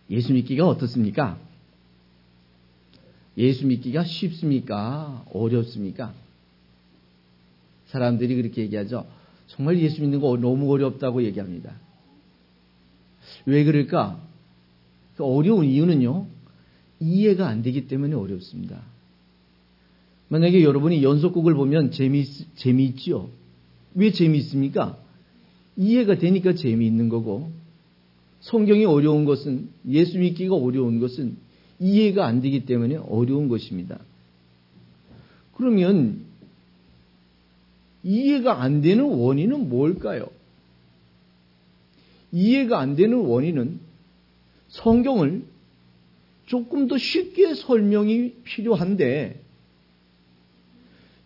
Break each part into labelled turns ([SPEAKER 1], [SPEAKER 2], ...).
[SPEAKER 1] 예수 믿기가 어떻습니까? 예수 믿기가 쉽습니까? 어렵습니까? 사람들이 그렇게 얘기하죠. 정말 예수 믿는 거 너무 어렵다고 얘기합니다. 왜 그럴까? 그 어려운 이유는요, 이해가 안 되기 때문에 어렵습니다. 만약에 여러분이 연속극을 보면 재미있지요? 왜 재미있습니까? 이해가 되니까 재미있는 거고, 성경이 어려운 것은, 예수 믿기가 어려운 것은 이해가 안 되기 때문에 어려운 것입니다. 그러면 이해가 안 되는 원인은 뭘까요? 이해가 안 되는 원인은 성경을 조금 더 쉽게 설명이 필요한데,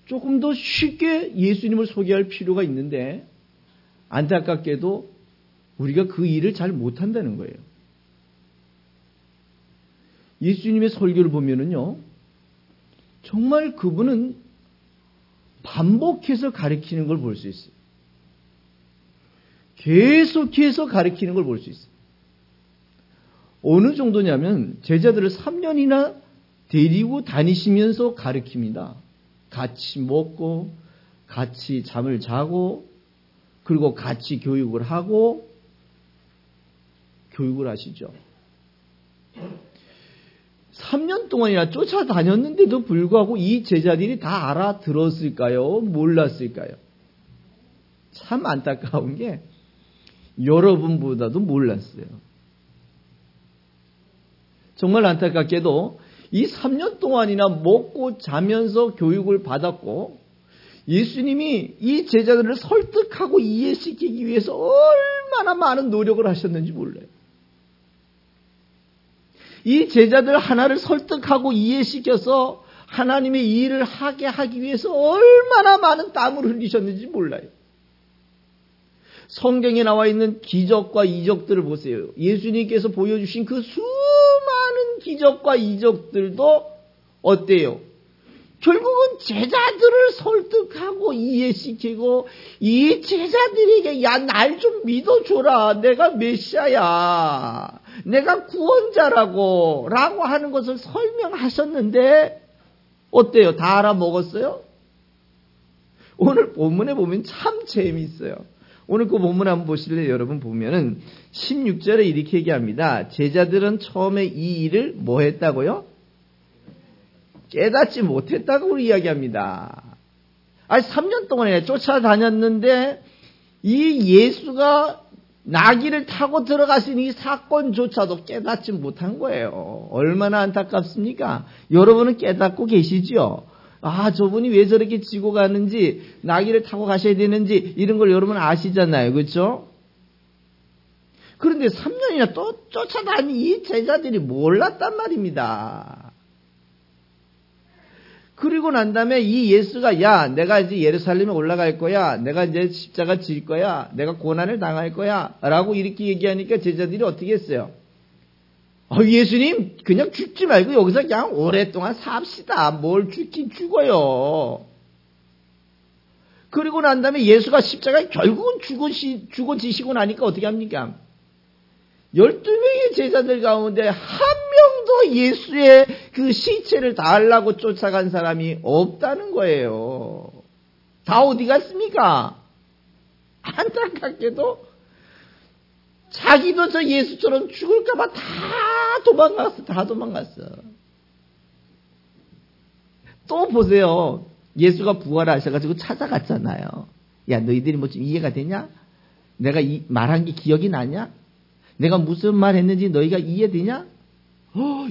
[SPEAKER 1] 조금 더 쉽게 예수님을 소개할 필요가 있는데, 안타깝게도 우리가 그 일을 잘 못한다는 거예요. 예수님의 설교를 보면은요, 정말 그분은 반복해서 가르치는 걸 볼 수 있어요. 계속해서 가르치는 걸 볼 수 있어요. 어느 정도냐면 제자들을 3년이나 데리고 다니시면서 가르칩니다. 같이 먹고 같이 잠을 자고 그리고 같이 교육을 하고 교육을 하시죠. 3년 동안이나 쫓아다녔는데도 불구하고 이 제자들이 다 알아들었을까요? 몰랐을까요? 참 안타까운 게 여러분보다도 몰랐어요. 정말 안타깝게도 이 3년 동안이나 먹고 자면서 교육을 받았고 예수님이 이 제자들을 설득하고 이해시키기 위해서 얼마나 많은 노력을 하셨는지 몰라요. 이 제자들 하나를 설득하고 이해시켜서 하나님의 일을 하게 하기 위해서 얼마나 많은 땀을 흘리셨는지 몰라요. 성경에 나와 있는 기적과 이적들을 보세요. 예수님께서 보여주신 그 수많은 기적과 이적들도 어때요? 결국은 제자들을 설득하고 이해시키고 이 제자들에게 야, 날 좀 믿어줘라. 내가 메시아야. 내가 구원자라고 라고 하는 것을 설명하셨는데 어때요? 다 알아먹었어요? 오늘 본문에 보면 참 재미있어요. 오늘 그 본문 한번 보실래요? 여러분 보면은 16절에 이렇게 얘기합니다. 제자들은 처음에 이 일을 뭐 했다고요? 깨닫지 못했다고 이야기합니다. 아니 3년 동안에 쫓아다녔는데 이 예수가 나귀를 타고 들어가신 이 사건조차도 깨닫지 못한 거예요. 얼마나 안타깝습니까? 여러분은 깨닫고 계시지요? 아, 저분이 왜 저렇게 지고 가는지, 나귀를 타고 가셔야 되는지 이런 걸 여러분 아시잖아요. 그렇죠? 그런데 3년이나 또 쫓아다닌 이 제자들이 몰랐단 말입니다. 그리고 난 다음에 이 예수가 야, 내가 이제 예루살렘에 올라갈 거야. 내가 이제 십자가 질 거야. 내가 고난을 당할 거야. 라고 이렇게 얘기하니까 제자들이 어떻게 했어요? 예수님 그냥 죽지 말고 여기서 그냥 오랫동안 삽시다. 뭘 죽긴 죽어요. 그리고 난 다음에 예수가 십자가에 결국은 죽어지시고 나니까 어떻게 합니까? 12명의 제자들 가운데 한 명도 예수의 그 시체를 달라고 쫓아간 사람이 없다는 거예요. 다 어디 갔습니까? 안타깝게도 자기도 저 예수처럼 죽을까봐 다 도망갔어. 또 보세요. 예수가 부활하셔가지고 찾아갔잖아요. 야, 너희들이 뭐 좀 이해가 되냐? 내가 말한 게 기억이 나냐? 내가 무슨 말 했는지 너희가 이해되냐?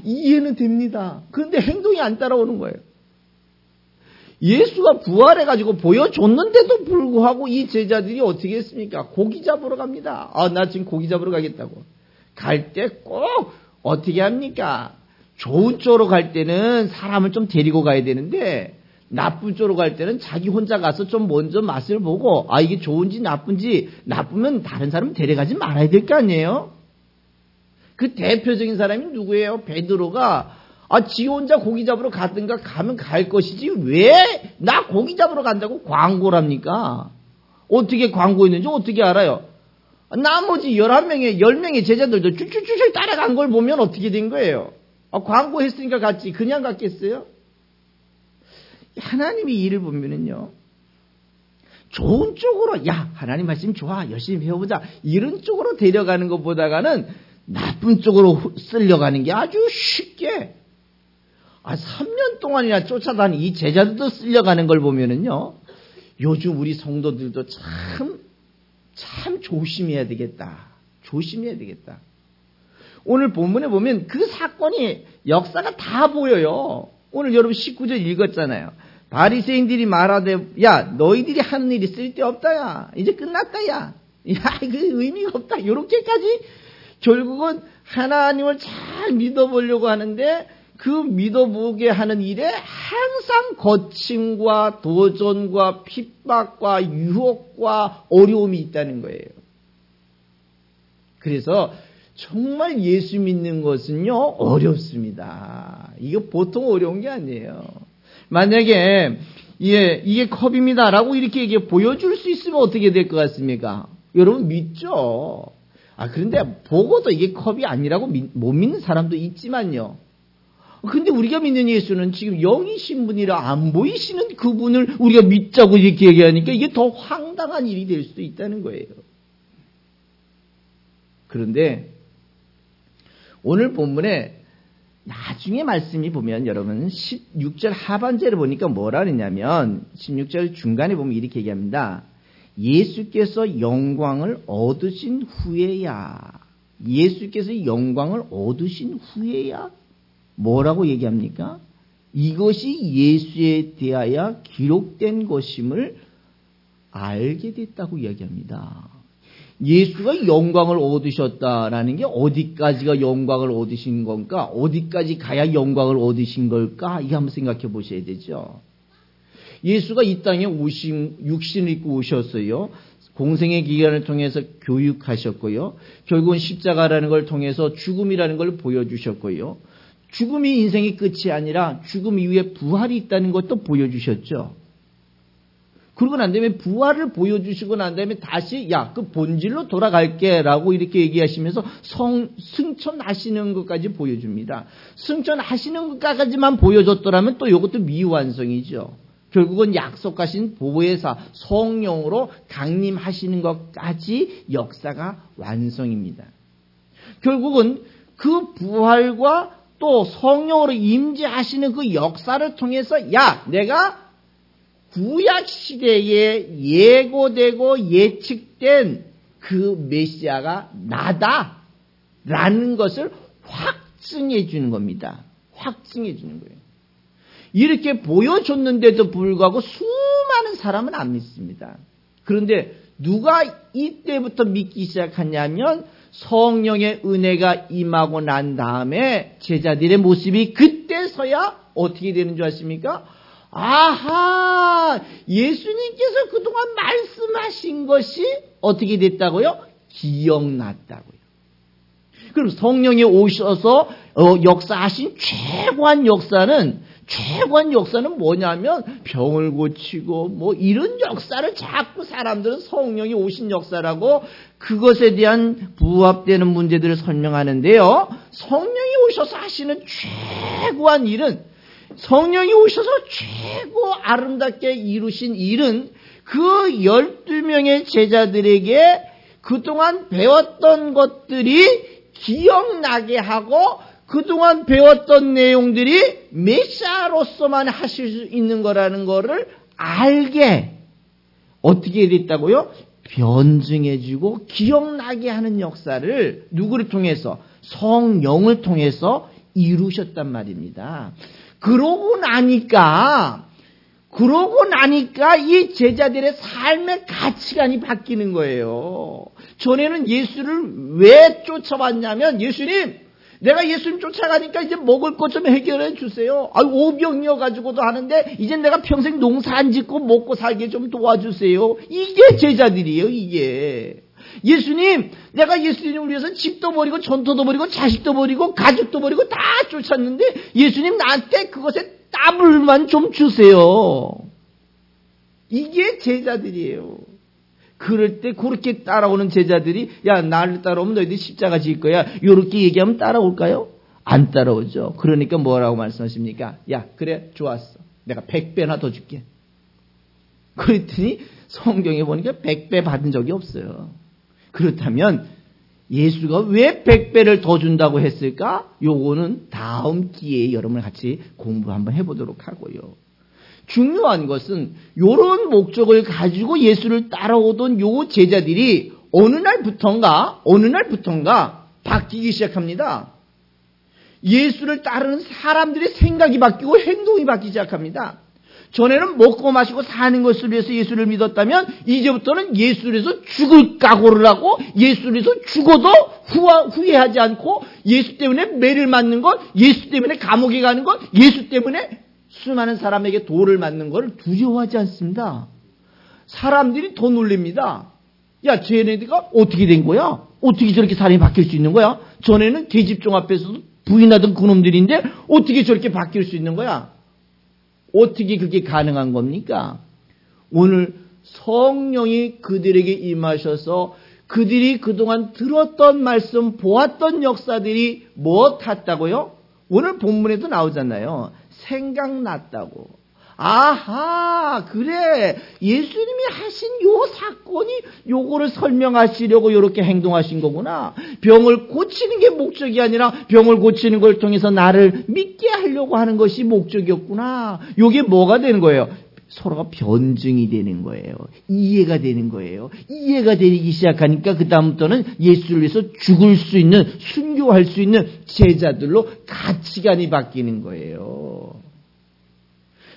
[SPEAKER 1] 이해는 됩니다. 그런데 행동이 안 따라오는 거예요. 예수가 부활해가지고 보여줬는데도 불구하고 이 제자들이 어떻게 했습니까? 고기 잡으러 갑니다. 나 지금 고기 잡으러 가겠다고. 갈 때 꼭 어떻게 합니까? 좋은 쪽으로 갈 때는 사람을 좀 데리고 가야 되는데 나쁜 쪽으로 갈 때는 자기 혼자 가서 좀 먼저 맛을 보고 이게 좋은지 나쁜지 나쁘면 다른 사람 데려가지 말아야 될 거 아니에요? 그 대표적인 사람이 누구예요? 베드로가 지 혼자 고기 잡으러 가든가 가면 갈 것이지 왜 나 고기 잡으러 간다고 광고랍니까? 어떻게 광고했는지 어떻게 알아요? 나머지 11명의, 10명의 제자들도 쭉쭉쭉 따라간 걸 보면 어떻게 된 거예요? 광고했으니까 갔지. 그냥 갔겠어요? 하나님의 일을 보면은요, 좋은 쪽으로, 야, 하나님 말씀 좋아, 열심히 배워보자, 이런 쪽으로 데려가는 것보다는 나쁜 쪽으로 쓸려가는 게 아주 쉽게, 3년 동안이나 쫓아다닌 이 제자들도 쓸려가는 걸 보면은요, 요즘 우리 성도들도 참 조심해야 되겠다. 조심해야 되겠다. 오늘 본문에 보면 그 사건이 역사가 다 보여요. 오늘 여러분 19절 읽었잖아요. 바리새인들이 말하되, 야, 너희들이 하는 일이 쓸데없다, 야. 이제 끝났다, 야. 야, 이거 의미가 없다. 요렇게까지 결국은 하나님을 잘 믿어보려고 하는데 그 믿어보게 하는 일에 항상 거침과 도전과 핍박과 유혹과 어려움이 있다는 거예요. 그래서 정말 예수 믿는 것은요, 어렵습니다. 이거 보통 어려운 게 아니에요. 만약에 이게 컵입니다라고 이렇게 보여줄 수 있으면 어떻게 될 것 같습니까? 여러분 믿죠? 그런데 보고도 이게 컵이 아니라고 못 믿는 사람도 있지만요. 근데 우리가 믿는 예수는 지금 영이신 분이라 안 보이시는 그분을 우리가 믿자고 이렇게 얘기하니까 이게 더 황당한 일이 될 수도 있다는 거예요. 그런데 오늘 본문에 나중에 말씀이 보면 여러분 16절 하반절을 보니까 뭐라 그러냐면 16절 중간에 보면 이렇게 얘기합니다. 예수께서 영광을 얻으신 후에야. 예수께서 영광을 얻으신 후에야 뭐라고 얘기합니까? 이것이 예수에 대하여 기록된 것임을 알게 됐다고 이야기합니다. 예수가 영광을 얻으셨다라는 게 어디까지가 영광을 얻으신 건가? 어디까지 가야 영광을 얻으신 걸까? 이거 한번 생각해 보셔야 되죠. 예수가 이 땅에 육신을 입고 오셨어요. 공생의 기간을 통해서 교육하셨고요. 결국은 십자가라는 걸 통해서 죽음이라는 걸 보여주셨고요. 죽음이 인생의 끝이 아니라 죽음 이후에 부활이 있다는 것도 보여주셨죠. 그러고 난 다음에 부활을 보여주시고 난 다음에 다시 그 본질로 돌아갈게 라고 이렇게 얘기하시면서 승천하시는 것까지 보여줍니다. 승천하시는 것까지만 보여줬더라면 또 이것도 미완성이죠. 결국은 약속하신 보혜사 성령으로 강림하시는 것까지 역사가 완성입니다. 결국은 그 부활과 또 성령으로 임재하시는 그 역사를 통해서 내가 구약 시대에 예고되고 예측된 그 메시아가 나다라는 것을 확증해 주는 겁니다. 확증해 주는 거예요. 이렇게 보여줬는데도 불구하고 수많은 사람은 안 믿습니다. 그런데 누가 이때부터 믿기 시작하냐면 성령의 은혜가 임하고 난 다음에 제자들의 모습이 그때서야 어떻게 되는 줄 아십니까? 아하, 예수님께서 그동안 말씀하신 것이 어떻게 됐다고요? 기억났다고요. 그럼 성령이 오셔서 역사하신 최고한 역사는 뭐냐면 병을 고치고 이런 역사를 자꾸 사람들은 성령이 오신 역사라고 그것에 대한 부합되는 문제들을 설명하는데요. 성령이 오셔서 하시는 최고한 일은 성령이 오셔서 최고 아름답게 이루신 일은 그 12명의 제자들에게 그동안 배웠던 것들이 기억나게 하고 그동안 배웠던 내용들이 메시아로서만 하실 수 있는 거라는 거를 알게 어떻게 됐다고요? 변증해주고 기억나게 하는 역사를 누구를 통해서? 성령을 통해서 이루셨단 말입니다. 그러고 나니까 이 제자들의 삶의 가치관이 바뀌는 거예요. 전에는 예수를 왜 쫓아왔냐면 예수님, 내가 예수님 쫓아가니까 이제 먹을 것 좀 해결해 주세요. 오병이어가지고도 하는데 이제 내가 평생 농사 안 짓고 먹고 살게 좀 도와주세요. 이게 제자들이에요, 이게. 예수님, 내가 예수님을 위해서 집도 버리고 전토도 버리고 자식도 버리고 가족도 버리고 다 쫓았는데 예수님 나한테 그것에 더블만 좀 주세요. 이게 제자들이에요. 그럴 때 그렇게 따라오는 제자들이 야 나를 따라오면 너희들 십자가 질 거야 이렇게 얘기하면 따라올까요? 안 따라오죠. 그러니까 뭐라고 말씀하십니까? 야 그래 좋았어. 내가 100배나 더 줄게. 그랬더니 성경에 보니까 100배 받은 적이 없어요. 그렇다면 예수가 왜 100배를 더 준다고 했을까? 요거는 다음 기회에 여러분 같이 공부 한번 해보도록 하고요. 중요한 것은 이런 목적을 가지고 예수를 따라오던 요 제자들이 어느 날부턴가 바뀌기 시작합니다. 예수를 따르는 사람들의 생각이 바뀌고 행동이 바뀌기 시작합니다. 전에는 먹고 마시고 사는 것을 위해서 예수를 믿었다면 이제부터는 예수를 위해서 죽을 각오를 하고 예수를 위해서 죽어도 후회하지 않고 예수 때문에 매를 맞는 것, 예수 때문에 감옥에 가는 것, 예수 때문에 수많은 사람에게 돌을 맞는 걸 두려워하지 않습니다. 사람들이 더 놀랍니다. 야, 쟤네가 어떻게 된 거야? 어떻게 저렇게 사람이 바뀔 수 있는 거야? 전에는 계집종 앞에서도 부인하던 그놈들인데 어떻게 저렇게 바뀔 수 있는 거야? 어떻게 그게 가능한 겁니까? 오늘 성령이 그들에게 임하셔서 그들이 그동안 들었던 말씀, 보았던 역사들이 뭐 탔다고요? 오늘 본문에도 나오잖아요. 생각났다고. 아하, 그래. 예수님이 하신 요 사건이 요거를 설명하시려고 요렇게 행동하신 거구나. 병을 고치는 게 목적이 아니라 병을 고치는 걸 통해서 나를 믿게 하려고 하는 것이 목적이었구나. 요게 뭐가 되는 거예요? 서로가 변증이 되는 거예요. 이해가 되는 거예요. 이해가 되기 시작하니까 그 다음부터는 예수를 위해서 죽을 수 있는, 순교할 수 있는 제자들로 가치관이 바뀌는 거예요.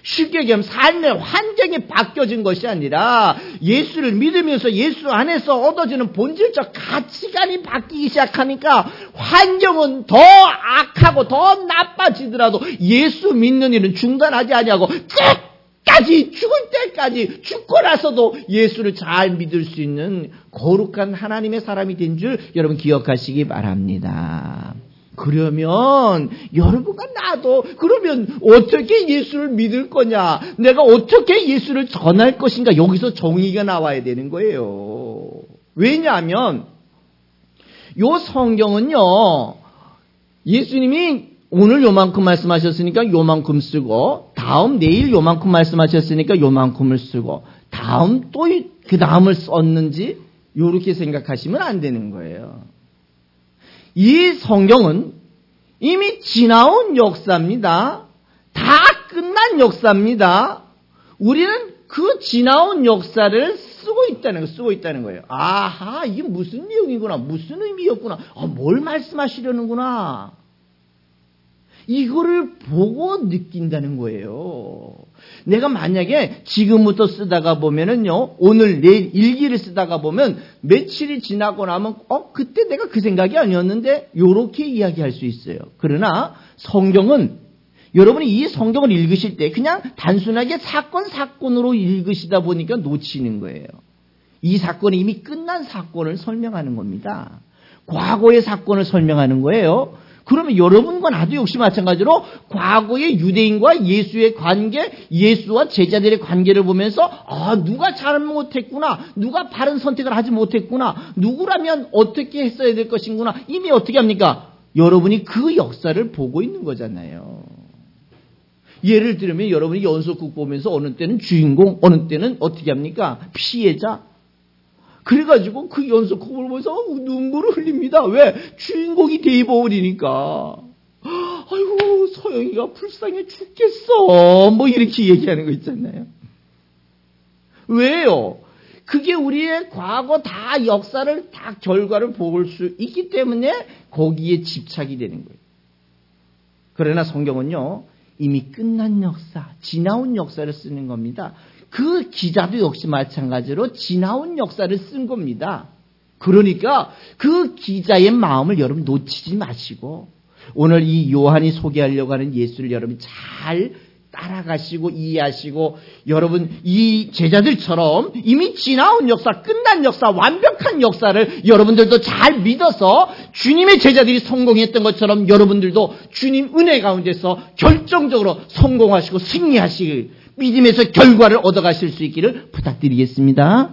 [SPEAKER 1] 쉽게 얘기하면 삶의 환경이 바뀌어진 것이 아니라 예수를 믿으면서 예수 안에서 얻어지는 본질적 가치관이 바뀌기 시작하니까 환경은 더 악하고 더 나빠지더라도 예수 믿는 일은 중단하지 아니하고 끝까지 죽을 때까지 죽고 나서도 예수를 잘 믿을 수 있는 거룩한 하나님의 사람이 된 줄 여러분 기억하시기 바랍니다. 그러면 여러분과 나도 그러면 어떻게 예수를 믿을 거냐? 내가 어떻게 예수를 전할 것인가? 여기서 정의가 나와야 되는 거예요. 왜냐하면 요 성경은요. 예수님이 오늘 요만큼 말씀하셨으니까 요만큼 쓰고 다음 내일 요만큼 말씀하셨으니까 요만큼을 쓰고 다음 또 그 다음을 썼는지 요렇게 생각하시면 안 되는 거예요. 이 성경은 이미 지나온 역사입니다. 다 끝난 역사입니다. 우리는 그 지나온 역사를 쓰고 있다는 거예요. 아하, 이게 무슨 내용이구나, 무슨 의미였구나, 뭘 말씀하시려는구나. 이거를 보고 느낀다는 거예요. 내가 만약에 지금부터 쓰다가 보면은요, 오늘 내일 일기를 쓰다가 보면 며칠이 지나고 나면 그때 내가 그 생각이 아니었는데 요렇게 이야기할 수 있어요. 그러나 성경은 여러분이 이 성경을 읽으실 때 그냥 단순하게 사건으로 읽으시다 보니까 놓치는 거예요. 이 사건이 이미 끝난 사건을 설명하는 겁니다. 과거의 사건을 설명하는 거예요. 그러면 여러분과 나도 역시 마찬가지로 과거의 유대인과 예수의 관계, 예수와 제자들의 관계를 보면서 누가 잘못했구나, 누가 바른 선택을 하지 못했구나, 누구라면 어떻게 했어야 될 것인구나, 이미 어떻게 합니까? 여러분이 그 역사를 보고 있는 거잖아요. 예를 들면 여러분이 연속극 보면서 어느 때는 주인공, 어느 때는 어떻게 합니까? 피해자. 그래가지고 그 연속극을 보면서 눈물을 흘립니다. 왜? 주인공이 돼버리니까. 아이고, 서영이가 불쌍해 죽겠어. 뭐 이렇게 얘기하는 거 있잖아요. 왜요? 그게 우리의 과거 다 역사를 다 결과를 볼 수 있기 때문에 거기에 집착이 되는 거예요. 그러나 성경은요, 이미 끝난 역사, 지나온 역사를 쓰는 겁니다. 그 기자도 역시 마찬가지로 지나온 역사를 쓴 겁니다. 그러니까 그 기자의 마음을 여러분 놓치지 마시고 오늘 이 요한이 소개하려고 하는 예수를 여러분 잘 따라가시고 이해하시고 여러분 이 제자들처럼 이미 지나온 역사, 끝난 역사, 완벽한 역사를 여러분들도 잘 믿어서 주님의 제자들이 성공했던 것처럼 여러분들도 주님 은혜 가운데서 결정적으로 성공하시고 승리하시길 믿음에서 결과를 얻어가실 수 있기를 부탁드리겠습니다.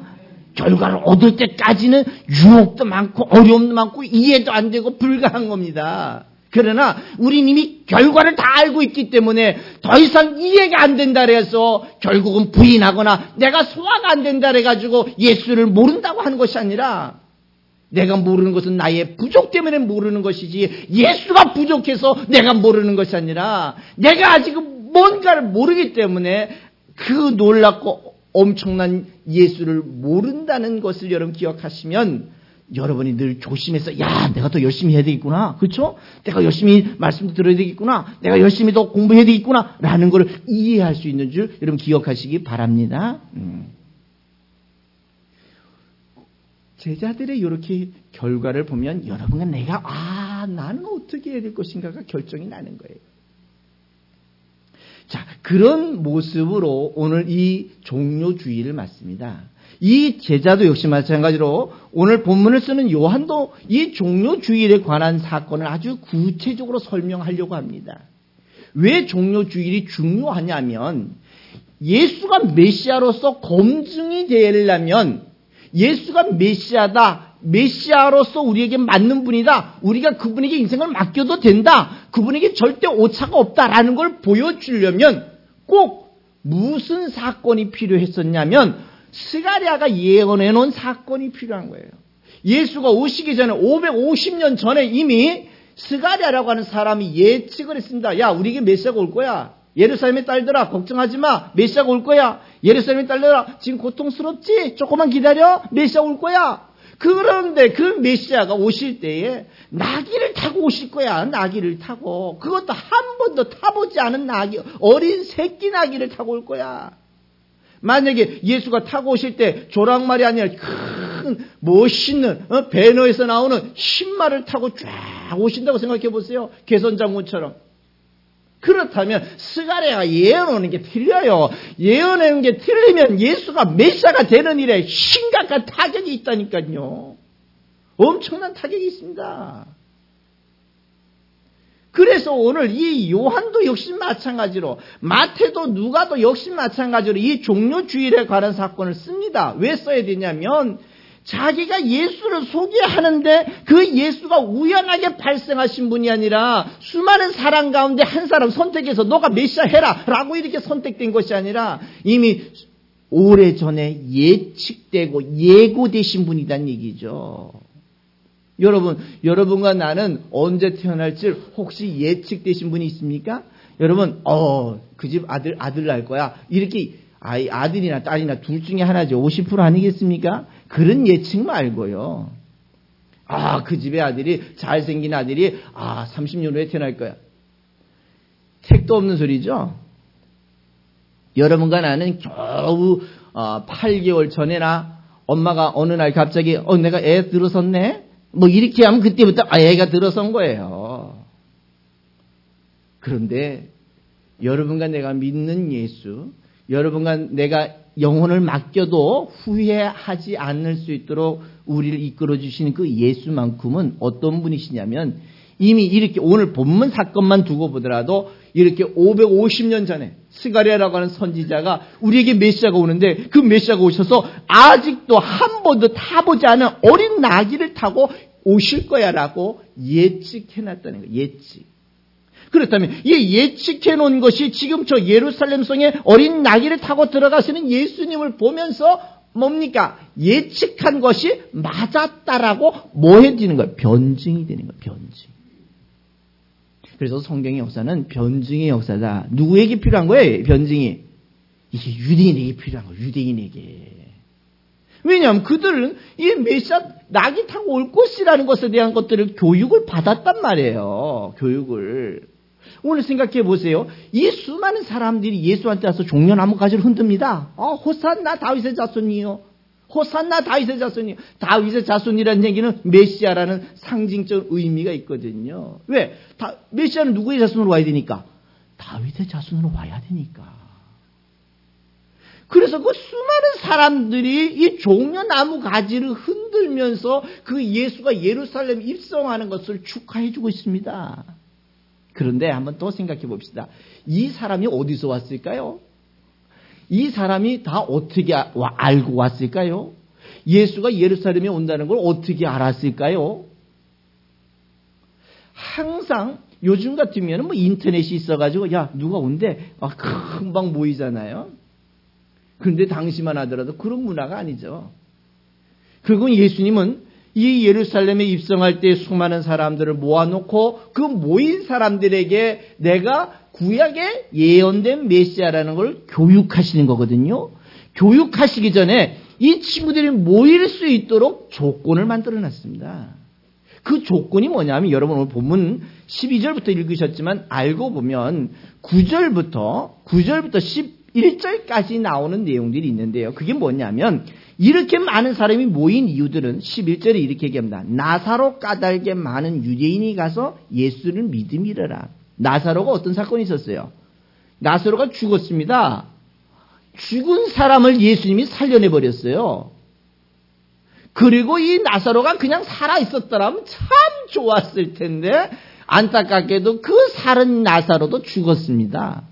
[SPEAKER 1] 결과를 얻을 때까지는 유혹도 많고 어려움도 많고 이해도 안 되고 불가한 겁니다. 그러나 우리는 이미 결과를 다 알고 있기 때문에 더 이상 이해가 안 된다 그래서 결국은 부인하거나 내가 소화가 안 된다 그래가지고 예수를 모른다고 하는 것이 아니라 내가 모르는 것은 나의 부족 때문에 모르는 것이지 예수가 부족해서 내가 모르는 것이 아니라 내가 아직 뭔가를 모르기 때문에 그 놀랍고 엄청난 예수를 모른다는 것을 여러분 기억하시면 여러분이 늘 조심해서 내가 더 열심히 해야 되겠구나. 그렇죠? 내가 열심히 말씀도 들어야 되겠구나. 내가 열심히 더 공부해야 되겠구나. 라는 걸 이해할 수 있는 줄 여러분 기억하시기 바랍니다. 제자들의 이렇게 결과를 보면 여러분과 내가 나는 어떻게 해야 될 것인가가 결정이 나는 거예요. 자, 그런 모습으로 오늘 이 종료주의를 맞습니다. 이 제자도 역시 마찬가지로 오늘 본문을 쓰는 요한도 이 종료주일에 관한 사건을 아주 구체적으로 설명하려고 합니다. 왜 종료주일이 중요하냐면 예수가 메시아로서 검증이 되려면 예수가 메시아다, 메시아로서 우리에게 맞는 분이다, 우리가 그분에게 인생을 맡겨도 된다, 그분에게 절대 오차가 없다라는 걸 보여주려면 꼭 무슨 사건이 필요했었냐면 스가랴가 예언해 놓은 사건이 필요한 거예요. 예수가 오시기 전에 550년 전에 이미 스가랴라고 하는 사람이 예측을 했습니다. 야, 우리에게 메시아가 올 거야. 예루살렘의 딸들아, 걱정하지 마. 메시아가 올 거야. 예루살렘의 딸들아, 지금 고통스럽지? 조금만 기다려. 메시아 올 거야. 그런데 그 메시아가 오실 때에 나귀를 타고 오실 거야. 나귀를 타고. 그것도 한 번도 타보지 않은 나귀, 어린 새끼 나귀를 타고 올 거야. 만약에 예수가 타고 오실 때 조랑말이 아니라 큰 멋있는 배너에서 나오는 신말을 타고 쫙 오신다고 생각해 보세요. 개선장군처럼. 그렇다면 스가랴가 예언하는 게 틀려요. 예언하는 게 틀리면 예수가 메시아가 되는 일에 심각한 타격이 있다니까요. 엄청난 타격이 있습니다. 그래서 오늘 이 요한도 역시 마찬가지로, 마태도 누가도 역시 마찬가지로 이 종료주일에 관한 사건을 씁니다. 왜 써야 되냐면 자기가 예수를 소개하는데 그 예수가 우연하게 발생하신 분이 아니라 수많은 사람 가운데 한 사람 선택해서 너가 메시아 해라 라고 이렇게 선택된 것이 아니라 이미 오래전에 예측되고 예고되신 분이란 얘기죠. 여러분과 나는 언제 태어날지 혹시 예측되신 분이 있습니까? 여러분, 그 집 아들 날 거야. 이렇게 아들이나 딸이나 둘 중에 하나죠. 50% 아니겠습니까? 그런 예측 말고요. 그 집의 아들이, 잘생긴 아들이 30년 후에 태어날 거야. 택도 없는 소리죠. 여러분과 나는 겨우 8개월 전에나 엄마가 어느 날 갑자기 내가 애 들어섰네? 뭐 이렇게 하면 그때부터 애가 들어선 거예요. 그런데 여러분과 내가 믿는 예수, 여러분과 내가 영혼을 맡겨도 후회하지 않을 수 있도록 우리를 이끌어 주시는 그 예수만큼은 어떤 분이시냐면 이미 이렇게 오늘 본문 사건만 두고 보더라도 이렇게 550년 전에 스가랴라고 하는 선지자가 우리에게 메시아가 오는데 그 메시아가 오셔서 아직도 한 번도 타보지 않은 어린 나귀를 타고 오실 거야라고 예측해놨다는 거예요. 예측. 그렇다면 이 예측해 놓은 것이 지금 저 예루살렘 성에 어린 나귀를 타고 들어가시는 예수님을 보면서 뭡니까? 예측한 것이 맞았다라고 뭐 해지는 거예요? 변증이 되는 거예요. 변증. 그래서 성경의 역사는 변증의 역사다. 누구에게 필요한 거예요? 변증이. 이게 유대인에게 필요한 거예요. 유대인에게. 왜냐하면 그들은 이 메시아 낙이 타고 올 것이라는 것에 대한 것들을 교육을 받았단 말이에요. 교육을. 오늘 생각해 보세요. 이 수많은 사람들이 예수한테 와서 종려나무 가지를 흔듭니다. 호산나 다윗의 자손이요. 호산나 다윗의 자손이요. 다윗의 자손이라는 얘기는 메시아라는 상징적 의미가 있거든요. 왜? 메시아는 누구의 자손으로 와야 되니까? 다윗의 자손으로 와야 되니까. 그래서 그 수많은 사람들이 이 종려나무 가지를 흔들면서 그 예수가 예루살렘 입성하는 것을 축하해주고 있습니다. 그런데 한번 더 생각해 봅시다. 이 사람이 어디서 왔을까요? 이 사람이 다 어떻게 알고 왔을까요? 예수가 예루살렘에 온다는 걸 어떻게 알았을까요? 항상 요즘 같으면 뭐 인터넷이 있어가지고 야 누가 온대 금방 모이잖아요. 그런데 당시만 하더라도 그런 문화가 아니죠. 그리고 예수님은 이 예루살렘에 입성할 때 수많은 사람들을 모아놓고 그 모인 사람들에게 내가 구약에 예언된 메시아라는 걸 교육하시는 거거든요. 교육하시기 전에 이 친구들이 모일 수 있도록 조건을 만들어놨습니다. 그 조건이 뭐냐면 여러분 오늘 본문 12절부터 읽으셨지만 알고 보면 9절부터 11절까지 나오는 내용들이 있는데요. 그게 뭐냐면 이렇게 많은 사람이 모인 이유들은 11절에 이렇게 얘기합니다. 나사로 까닭에 많은 유대인이 가서 예수를 믿음이라라. 나사로가 어떤 사건이 있었어요? 나사로가 죽었습니다. 죽은 사람을 예수님이 살려내버렸어요. 그리고 이 나사로가 그냥 살아있었더라면 참 좋았을 텐데 안타깝게도 그 살은 나사로도 죽었습니다.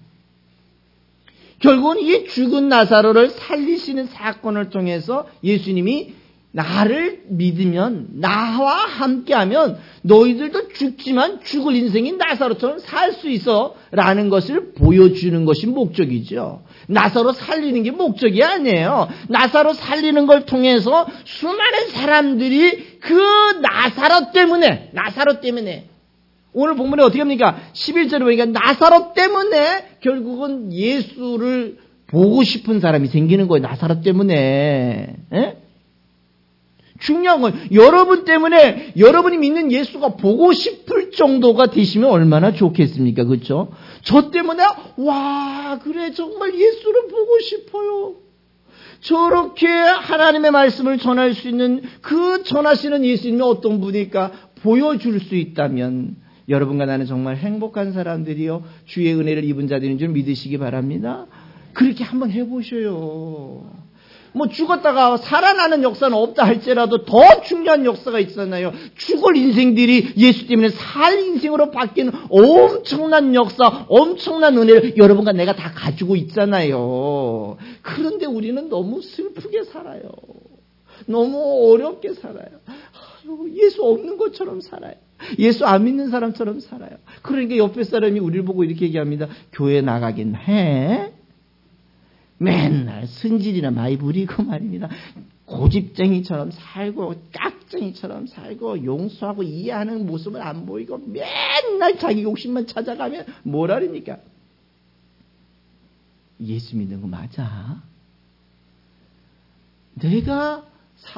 [SPEAKER 1] 결국은 이 죽은 나사로를 살리시는 사건을 통해서 예수님이 나를 믿으면 나와 함께하면 너희들도 죽지만 죽을 인생인 나사로처럼 살 수 있어 라는 것을 보여주는 것이 목적이죠. 나사로 살리는 게 목적이 아니에요. 나사로 살리는 걸 통해서 수많은 사람들이 그 나사로 때문에 오늘 본문에 어떻게 합니까? 11절에 보니까 나사로 때문에 결국은 예수를 보고 싶은 사람이 생기는 거예요. 나사로 때문에. 에? 중요한 건 여러분 때문에 여러분이 믿는 예수가 보고 싶을 정도가 되시면 얼마나 좋겠습니까? 그렇죠? 저 때문에 와 그래 정말 예수를 보고 싶어요. 저렇게 하나님의 말씀을 전할 수 있는 그 전하시는 예수님이 어떤 분일까 보여줄 수 있다면 여러분과 나는 정말 행복한 사람들이요 주의 은혜를 입은 자들인 줄 믿으시기 바랍니다. 그렇게 한번 해보셔요. 뭐 죽었다가 살아나는 역사는 없다 할지라도 더 중요한 역사가 있었나요? 죽을 인생들이 예수 때문에 살 인생으로 바뀌는 엄청난 역사, 엄청난 은혜를 여러분과 내가 다 가지고 있잖아요. 그런데 우리는 너무 슬프게 살아요. 너무 어렵게 살아요. 예수 없는 것처럼 살아요. 예수 안 믿는 사람처럼 살아요. 그러니까 옆에 사람이 우리를 보고 이렇게 얘기합니다. 교회 나가긴 해? 맨날 승질이나 많이 부리고 말입니다. 고집쟁이처럼 살고 깍쟁이처럼 살고 용서하고 이해하는 모습을 안 보이고 맨날 자기 욕심만 찾아가면 뭐라니까. 예수 믿는 거 맞아? 내가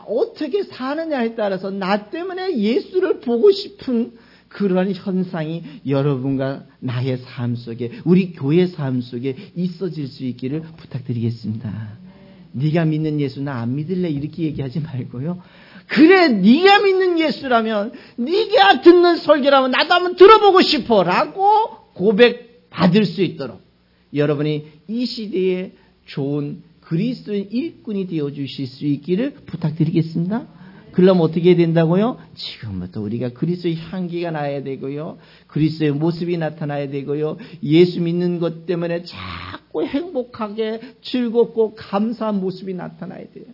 [SPEAKER 1] 어떻게 사느냐에 따라서 나 때문에 예수를 보고 싶은 그러한 현상이 여러분과 나의 삶 속에 우리 교회 삶 속에 있어질 수 있기를 부탁드리겠습니다. 네가 믿는 예수 나 안 믿을래 이렇게 얘기하지 말고요. 그래 네가 믿는 예수라면 네가 듣는 설교라면 나도 한번 들어보고 싶어 라고 고백받을 수 있도록 여러분이 이 시대에 좋은 그리스도인 일꾼이 되어주실 수 있기를 부탁드리겠습니다. 그러면 어떻게 해야 된다고요? 지금부터 우리가 그리스도의 향기가 나야 되고요. 그리스도의 모습이 나타나야 되고요. 예수 믿는 것 때문에 자꾸 행복하게 즐겁고 감사한 모습이 나타나야 돼요.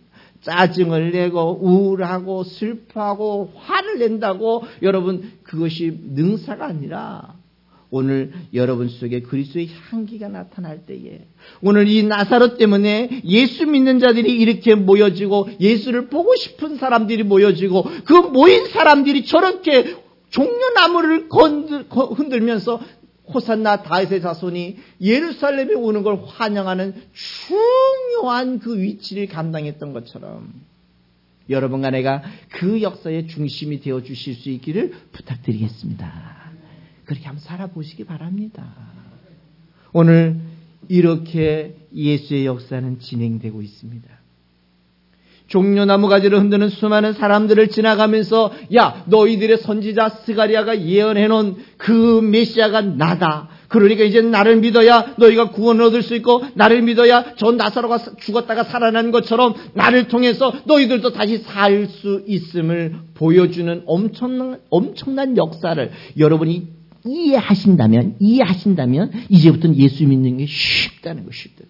[SPEAKER 1] 짜증을 내고 우울하고 슬퍼하고 화를 낸다고 여러분 그것이 능사가 아니라 오늘 여러분 속에 그리스도의 향기가 나타날 때에 오늘 이 나사로 때문에 예수 믿는 자들이 이렇게 모여지고 예수를 보고 싶은 사람들이 모여지고 그 모인 사람들이 저렇게 종려나무를 흔들면서 호산나 다윗의 자손이 예루살렘에 오는 걸 환영하는 중요한 그 위치를 감당했던 것처럼 여러분과 내가 그 역사의 중심이 되어 주실 수 있기를 부탁드리겠습니다. 그렇게 한번 살아보시기 바랍니다. 오늘 이렇게 예수의 역사는 진행되고 있습니다. 종려나무 가지를 흔드는 수많은 사람들을 지나가면서 야 너희들의 선지자 스가랴가 예언해놓은 그 메시아가 나다. 그러니까 이제 나를 믿어야 너희가 구원을 얻을 수 있고 나를 믿어야 저 나사로가 죽었다가 살아난 것처럼 나를 통해서 너희들도 다시 살 수 있음을 보여주는 엄청난 역사를 여러분이 이해하신다면 이제부터는 예수 믿는 게 쉽다는 것입니다.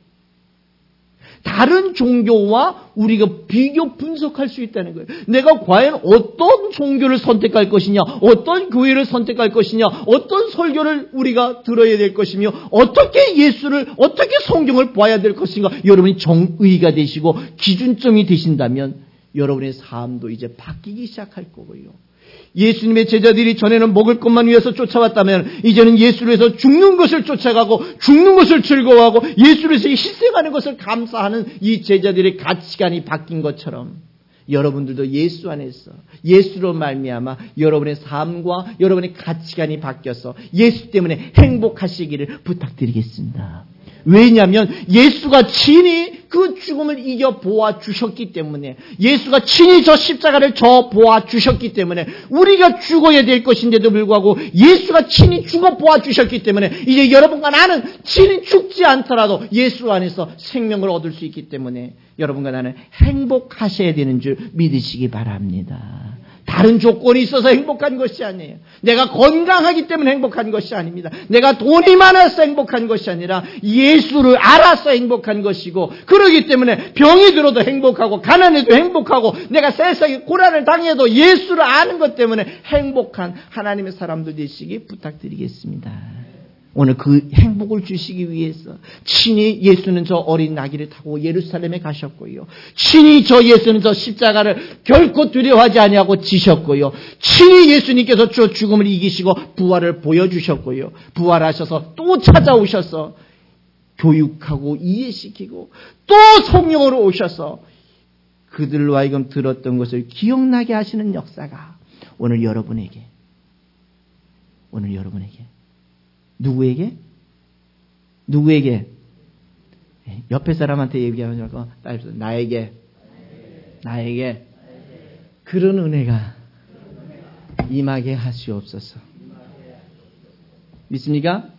[SPEAKER 1] 다른 종교와 우리가 비교 분석할 수 있다는 거예요. 내가 과연 어떤 종교를 선택할 것이냐, 어떤 교회를 선택할 것이냐, 어떤 설교를 우리가 들어야 될 것이며, 어떻게 예수를, 어떻게 성경을 봐야 될 것인가. 여러분이 정의가 되시고 기준점이 되신다면 여러분의 삶도 이제 바뀌기 시작할 거고요. 예수님의 제자들이 전에는 먹을 것만 위해서 쫓아왔다면 이제는 예수를 위해서 죽는 것을 쫓아가고 죽는 것을 즐거워하고 예수를 위해서 희생하는 것을 감사하는 이 제자들의 가치관이 바뀐 것처럼 여러분들도 예수 안에서 예수로 말미암아 여러분의 삶과 여러분의 가치관이 바뀌어서 예수 때문에 행복하시기를 부탁드리겠습니다. 왜냐하면 예수가 친히 그 죽음을 이겨 보아 주셨기 때문에, 예수가 친히 저 십자가를 져 보아 주셨기 때문에, 우리가 죽어야 될 것인데도 불구하고 예수가 친히 죽어 보아 주셨기 때문에 이제 여러분과 나는 친히 죽지 않더라도 예수 안에서 생명을 얻을 수 있기 때문에 여러분과 나는 행복하셔야 되는 줄 믿으시기 바랍니다. 다른 조건이 있어서 행복한 것이 아니에요. 내가 건강하기 때문에 행복한 것이 아닙니다. 내가 돈이 많아서 행복한 것이 아니라 예수를 알아서 행복한 것이고, 그러기 때문에 병이 들어도 행복하고 가난해도 행복하고 내가 세상에 고난을 당해도 예수를 아는 것 때문에 행복한 하나님의 사람들 되시기 부탁드리겠습니다. 오늘 그 행복을 주시기 위해서 친히 예수는 저 어린 나귀를 타고 예루살렘에 가셨고요. 친히 저 예수는 저 십자가를 결코 두려워하지 아니하고 지셨고요. 친히 예수님께서 저 죽음을 이기시고 부활을 보여주셨고요. 부활하셔서 또 찾아오셔서 교육하고 이해시키고 또 성령으로 오셔서 그들로 하여금 들었던 것을 기억나게 하시는 역사가 오늘 여러분에게 누구에게? 옆에 사람한테 얘기하면 나에게 그런 은혜가 임하게 하시옵소서. 믿습니까?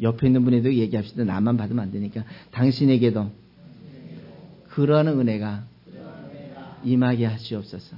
[SPEAKER 1] 옆에 있는 분에도 얘기합시다. 나만 받으면 안 되니까. 당신에게도 그러한 은혜가 임하게 하시옵소서.